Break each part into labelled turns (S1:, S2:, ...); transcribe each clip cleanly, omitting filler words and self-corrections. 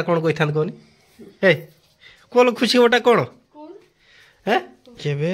S1: कौन कही था कहनी ए कल खुशी गोटा कौन है केबे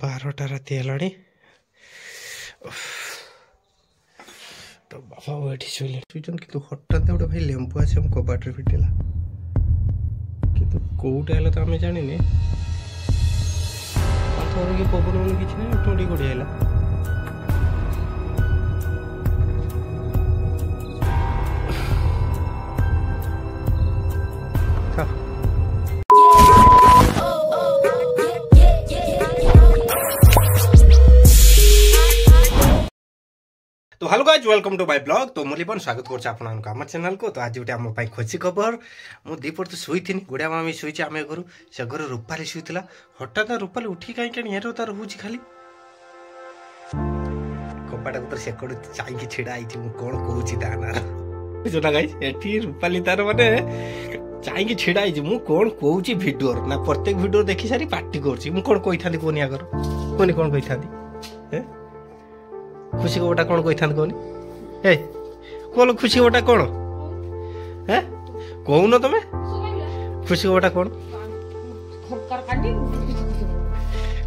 S1: 12टा राति है तो बाबा वो ये शुन कि हठात गोटे भाई लेंबु आस कबाटे फिटिला कि कौटा है तो आम जानी पवन मन कि टोटी कोड़ी है तो hello guys welcome to my blog. तो मुरलीपन स्वागत कर चैनल को। तो आज गोटे आम खुशी खबर मु दीपर तो शुई गुड़िया मामी शुई आम घर से घर रूपाली शुईला हठात रूपाली उठी कहीं तार हूँ खाली कपाटा को से चाहिए छिड़ा आई कौन कहूँ बुझना गाइज ये रूपाली तार माने चाहिए छिड़ा आई कौन कहूँ भिडियो ना प्रत्येक भिडियो देखी सारी पार्टी कौन कही था कहनी आगर कहनी कौन कही था खुशी गोटा कौन कही था कहनी ए कल खुशी गोटा कौन है कहून तुम खुशी गोटा कौन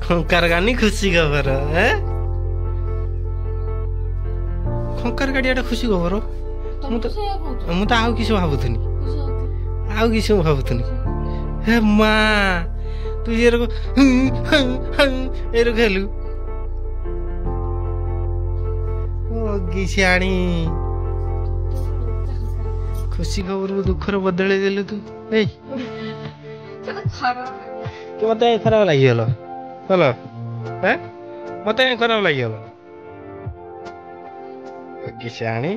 S1: खंकार गानी खुशी खबर है खंकार गाड़ी खुशी खबर मुझे आउ किसी भावुनी आउ किसी भावुनी हे माँ तू ये खेलु गिशाणी खुशी खबर को दुखर बदल देलु तू ए मत खराब लगिगल हेलो हैं मत खराब लगिगल गिशाणी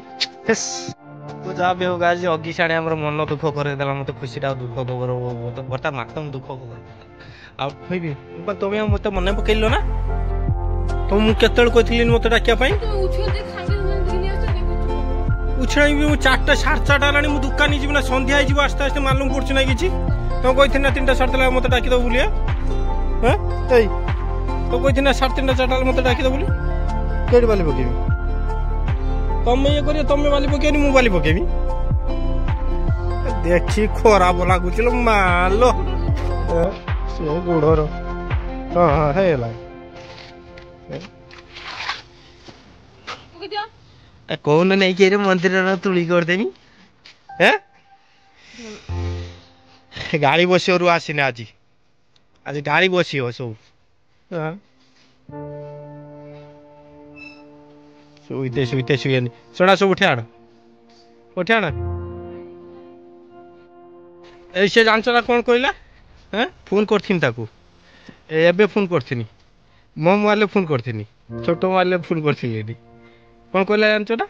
S1: तू जा भी होगा आज अगिशाणी हमर मन दुख करे देला मते खुशीटा दुख खबर तो बर्ता मातम दुख खबर आ होइबी तमे मते मन पकेइलो ना तो मु केतल कहथिलिन मते डाकिया पई उछड़ा भी 4टा 4:30 आलानी मु दुकान जीव ना संध्या जीव आस्ते आस्ते मालूम पड़छ ना किछि तो कहि ना 3टा 4:30 मते डाकी दो बुलिया हैं एई तो कहि ना 3:30 4:00 मते डाकी दो बुली केडी बाली पकेबी तमे ये करियो तमे बाली पकेनी मु बाली पकेबी देखि खराब लागुचिलो मालो से गुडरो हां हेला कौन नहीं कि मंदिर तुली करदेमी गाड़ी बसी रू आसीने आज आज गाड़ी बसी हो सब शुईते शुईते शुएनी सोना सब उठे आण ऐसे जानच ना कौन कहला फोन करथिन एबे फोन करथिनी मो मोबाइल फोन करथिनी छोटो मोबाइल फोन करथिनी कौन कहला जानच ना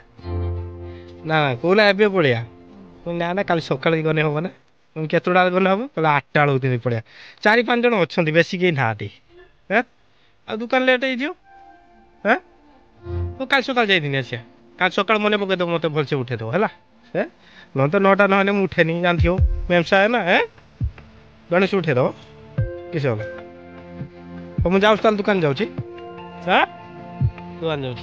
S1: ना कहला एबे पड़िया ना ना काली सकाल गने हम ना केतटा गने हम कहला 8टा बेलू पड़िया 4-5 जन अच्छा बेसी कहीं ना आ दुकान लेट हो तो काल सकाल जाइदिन आसिया काल सकाल मन पकईदेव मत भलसे उठेदेव है न तो 9टा ना मुझे उठेनी जानती हो मेमसा है ना गणेश उठेदेव किस तो मुझे जाऊँ दुकान जाऊँ दुकान जाऊँ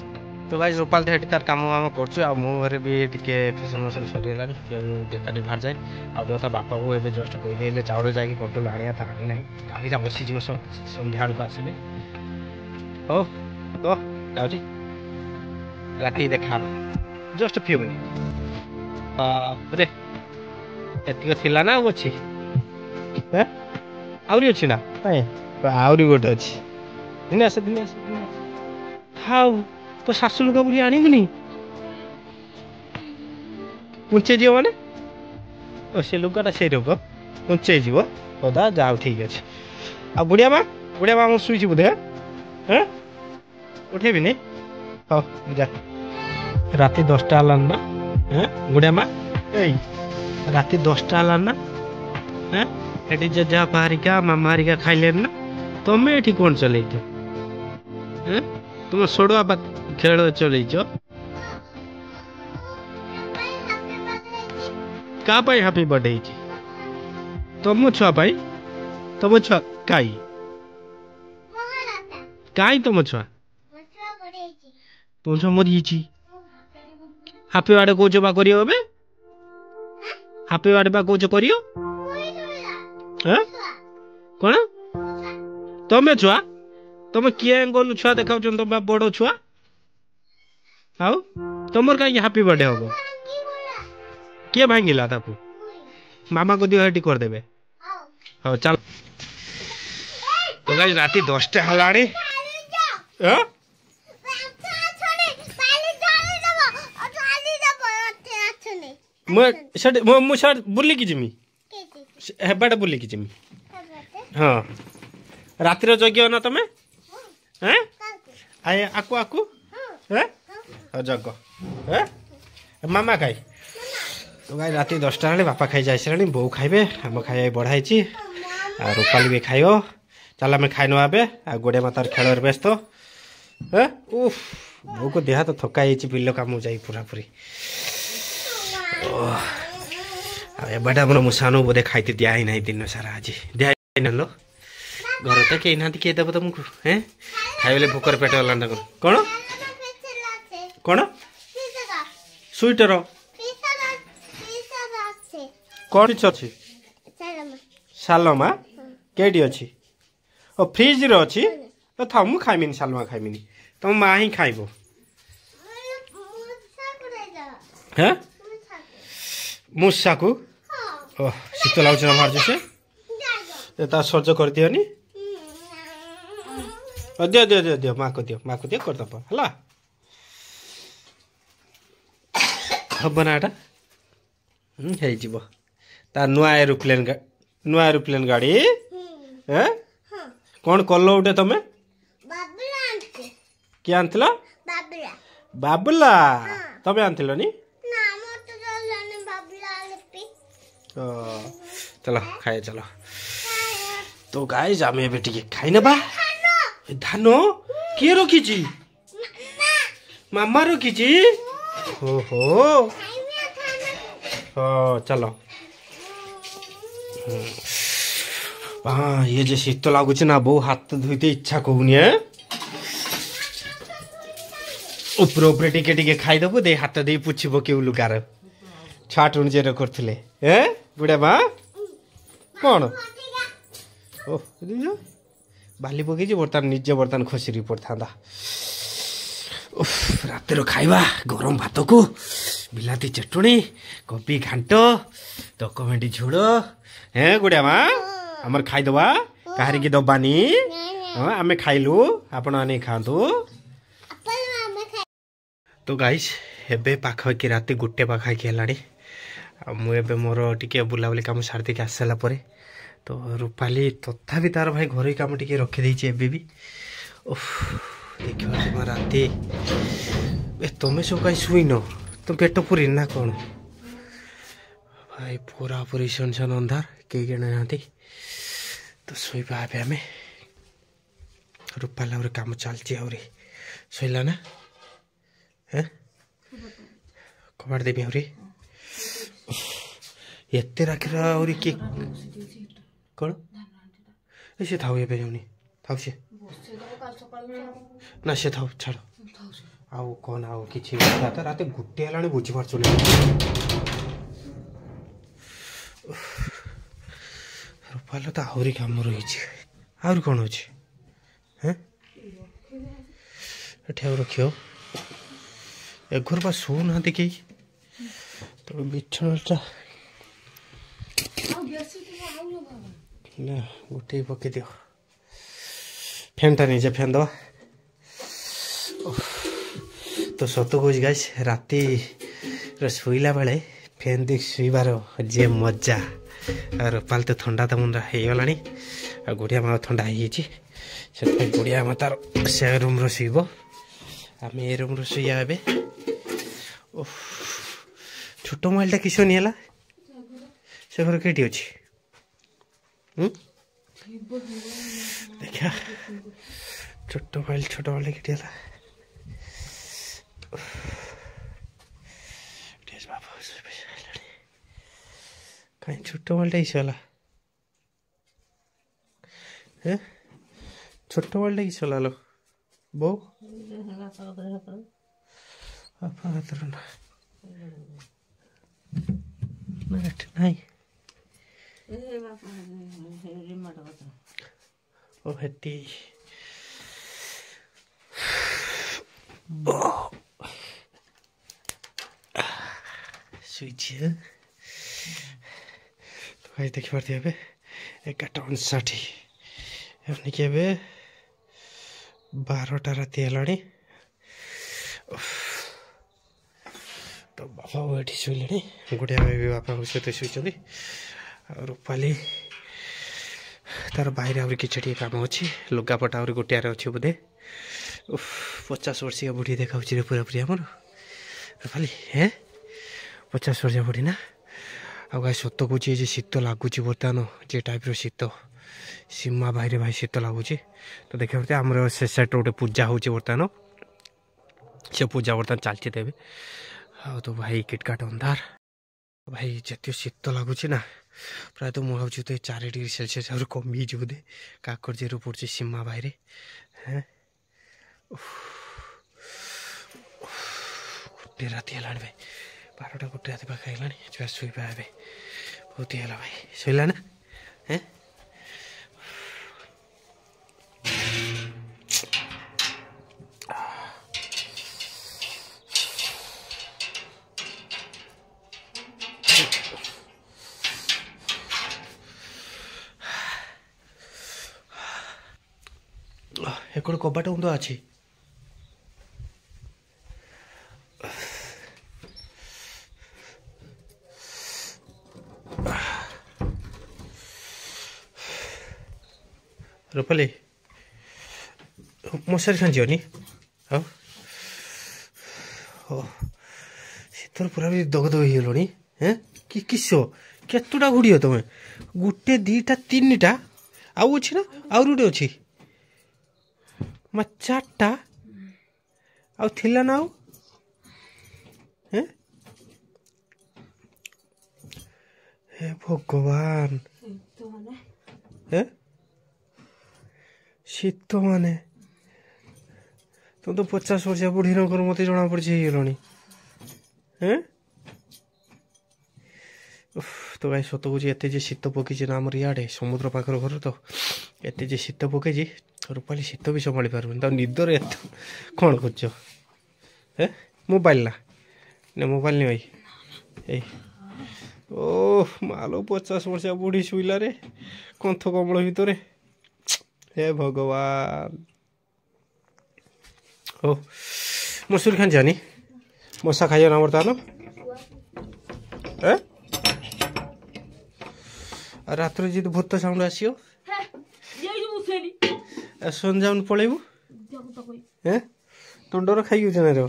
S1: तो भाई रूपाल तो तार कम वाम कर भी टे फैशन मसन सरीगला देता बाहर जाए आता बापा को ये जस्ट कहले चाउल जाकि कंट्रोल आने था आनी ना गाड़ी बसी सन्ध्या बेलू आसले हो तो जाऊँगी राति देखा जस्ट फ्यू मिनिट एतिक थिला ना अच्छी आहरी अच्छी ना आहरी गोटे अच्छी दिन आस दिन आस खाऊ तो शाशु लुगा बुली आनिगली उंचे जीव माने से लुगाटा से रोग उंचे जीव सदा जाओ ठीक अच्छे आ बुढ़िया माँ शुई बोधे हाँ उठेबी नहीं हाँ जा राति 10टा आलान ना बुढ़िया माँ राति 10टा आलान ना एटी जजा पारिका मामा हारिका खाइले ना तमें ये कौन चल तुम सोड़वा बात खेल चल का हैप्पी बर्थडे तुम छुआ तुम छुआ कई तुम छुआ तुम छुआ मरी हैप्पी बर्थडे कौच बा कर ହାପି ବାର୍ଥଡେ ବା କହୁଛ କରିବ କଣ ତମେ ଛୁଆ ତମେ କିଏ ଏଙ୍ଗଲୁ ଛୁଆ ଦେଖାଉଛ ତମେ ବଡ ଛୁଆ ଆଉ ତମର କାହିଁକି ହାପି ବାର୍ଥଡେ ହବ କିଏ ଭାଙ୍ଗିଲା ତାକୁ ମାମା को दियो हेटी कर देबे हो चल तो गाइस राती 10टा हलाणी बुली की जिमी हेबाटे बुली की जिमी हाँ रातिर जगियो ना तमे हैं आए आकु आकु हैं जग हैं मामा खाई तो गाई राति 10टा बेले बापा खाई जाइए बो खाइबे आम खाଇବା बढ़ाई रूपाली भी खाइब चल आम खाई नबे आ गोड़े मातार खेल व्यस्त उफ बो को देह तो थका बिल काम जाई पूरा पूरी एबाटा आम मुसानु बोधे खाई दिया ही ना दिन सारा आज दिया लो घर तो कहीं ना किए देव तुमको हैं खाइले भोकर पेट गला कौन कौन स्वेटर कौन अच्छी सालमा केडी अच्छी ओ फ्रिज रे अच्छी तो था मु खाइमिनी सालमा खाइमिनी तुम माँ ही खाइब हैं मूसा को ओह शीत लगुच ना मार से सज कर दियोनी दियो दियो दियो दियो माँ को दियो करदब है ना हो ता नुआ एरोप्लेन गाड़ी कौन कल उठे तमें किए आनला बाबुला तमें आनथिलो नी चलो खाए चलो तो गाइस आम ए खाई ना धान किए रखी मामा रखी हो चलो हाँ ये जो शीत लगुच ना बो हाथ धोते इच्छा कहूनी ऊपर ऊपर टिके टिके खाईदेबू दे हाथ दे पुछि पकेबू लुगार छाट उणजेर करथिले बुढ़ा माँ कौन ओह बाली पकई बर्तमान निजे बर्तमान खसी पड़ता रातिर खाइबा गरम भात को बिलाती चटुणी कोबी घांट डॉक्यूमेंट झोल हैं गुड़िया माँ आमर खाईदबा कहारी की दबानी आमे खाइलु आपण आने खातु तो गाइस एबे पाखापाखि राति 1 पाखापाखि हेलाणी मुझे मोर टिके बुलाबुली काम सारी के आसला तो रूपाली तथापि तार भाई घर काम टिके रखी एबे भी देखिए राति तुम सब कहीं शुईन तुम पेट पूरी ना कौन भाई पूरा पूरी सन अंधार कई जन ना तो शोबा आम रूपाला काम चलती आहरी शोला ना है कबाड़ देवी आहरी एत राखी आहरी किए कौन से था जाऊनी था सी ना से था छाड़ आउ कौन आउ कि रात 1 है बुझीपार रूपाल तो आहरी कम रही आहरी कौन अच्छे रखियो ए घर बा शो ना कई तो बिछाटा ना गोटे पकई दियो फैनटा निजे फैन दवा तो सत कह गाइस राति शोला बेले फैन देख शुबार जे मजा रूपाल तो ठंडा तो मुंडा हो गुड़िया माँ ठंडा हो गुड़िया माँ तार से रूम शुब आम ए रूम शुआ ए छोट मोबाइल टा किस नहीं से घर कई अच्छी देखा छोट मोबाइल के कहीं छोट मोबाइल किसला छोट मोबाइल किसला लो बो नेट नहीं ओ हेटी स्विच तो भाई देखि पारथि एबे 11:59 एमनी के एबे 12टा राति हेलाणी तो बापा एठी शुइलेणी गुडिया भाई भी बापा सहित शुइचंदी रूपाली तार बाहर आहुरी किछटी काम अच्छी लुगापटा आहुरी गोटियार अच्छी बोधे 50 वर्षीय बुढ़ी देखा रे पूरा पूरी आमर रूपाली हे 50 वर्षीय बुढ़ी ना आ गाय सत कौच शीत लगुच बर्तमान जे टाइप शीत सीमा बाहर भाई शीत लगुच तो देखा पड़ते आम से सैट गोटे पूजा हो बर्तमान से पूजा बर्तमान चलती देवे आ तो भाई किटकाट अंधार भाई जिते शीत लगुच ना प्राय तो मुझे तो 4 डिग्री सेल्सियस और कमी बोधे काकर्जे पड़े सीमा बाहर हाँ गोटे राति है भाई 12टा गोटे राति पाखे है छुआ शुवा ए बहुत ही है भाई शुला ना हैं एक कबाट उन्दो अच्छी रूपाली मशारी खांची हाँ शीतर पूरा भी दगदग हो हैं कि किस केतटा घुड़ी हो तुम्हें गोटे 2टा 3टा आउ अच्छी ना आउ गोटे अच्छी 4टा आउ थिला ना आउ हैं हे भगवान हैं शीत माने तुम तो 50 वर्ष बुढ़ी रंगर मत जना पड़ी हैं तो भाई सत कौच एत शीत पकई ना आम इे समुद्र पाखर घर तो एत शीत पकई रूपाली शीत भी संभाली पार्बन तो निदर एत कौन कर मोबाइल ना मोबाइल नहीं भाई ए ओह मालो 50 वर्ष बुढ़ी शुइला रे कंथ कमल भितर हे भगवान हो मसूर खान जानी मशा खाइए ना बर्तमान रात जी भूत साउंड आसियो संजाउन पलैबू तुंडर खाई ना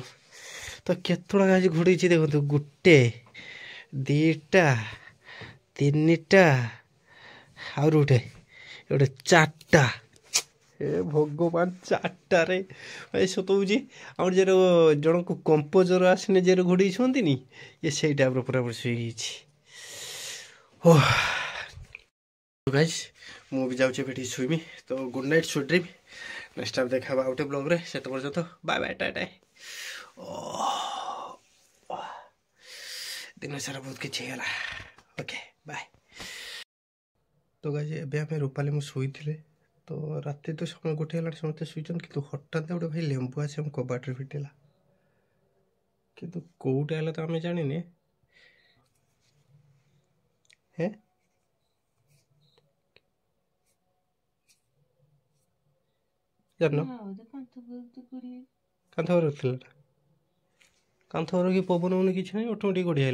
S1: तो केतटा आज घोड़े देखो गोटे 2टा 3टा आउ गोटे गोटे 4टा हे भगवान 4टा रे भाई सतुची आम जे जन को कंपोजर आसने जे घोड़े नी ये से टाइप पूरा पूरा शुई गाइस मु भी जाऊँ बेटी शुइमी तो good night sweet dream next time देखा आउटे ब्लॉग रे से पर्यंत बाय बाय टाटा दिन सारा बहुत किसी है ओके बाय तो गाइस एबे आमे रूपाली मु शुई थिले तो राति तो समय गोटे है समस्त शुईचन कि हठात गोटे भाई लेंबु आसे हम कबाटे फिटेला कि कौटा है तो आम जाने हैं जान कांथ रखा कांथ कि पवन होने कि नहीं ऑटोमेटिक गढ़ी है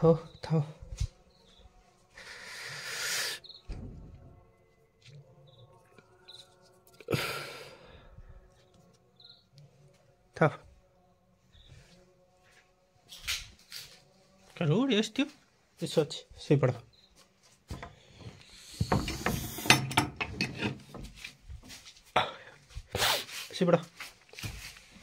S1: हो था था करो rest isso sim perdão sim perdão